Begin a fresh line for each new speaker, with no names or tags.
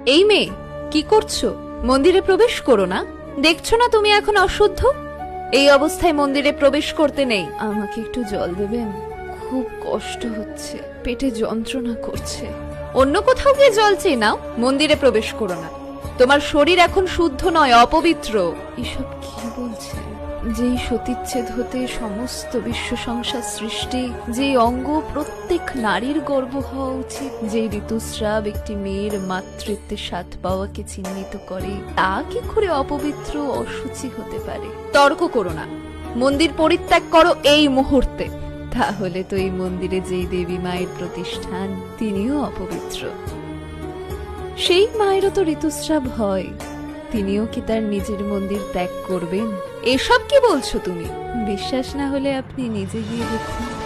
এই মেয়ে, কি করছো? মন্দিরে প্রবেশ করো না। দেখছো না তুমি এখন অশুদ্ধ? এই অবস্থায় মন্দিরে প্রবেশ করতে নেই। আমাকে একটু জল দেবেন? খুব কষ্ট হচ্ছে, পেটে যন্ত্রণা করছে। অন্য কোথাও গিয়ে জল চেয়ে নাও, মন্দিরে প্রবেশ করো না। তোমার শরীর এখন শুদ্ধ নয়, অপবিত্র। এসব কি বলছে? যেই সতীচ্ছেদ হতে সমস্ত বিশ্ব সংসার সৃষ্টি, যেই অঙ্গ প্রত্যেক নারীর গর্ব হওয়া উচিত, যে ঋতুস্রাব একটি মেয়ের মাতৃত্বের স্বাদ পাওয়াকে চিহ্নিত করে, তা কি করে অপবিত্র অসুচি হতে পারে? তর্ক করো না, মন্দির পরিত্যাগ করো এই মুহূর্তে। তাহলে তো এই মন্দিরে যেই দেবী মায়ের প্রতিষ্ঠান, তিনিও অপবিত্র। সেই মায়েরও তো ঋতুস্রাব হয়, তিনিও কি তার নিজের মন্দির ত্যাগ করবেন? এসব কি বলছো তুমি? বিশ্বাস না হলে আপনি নিজে গিয়ে দেখুন।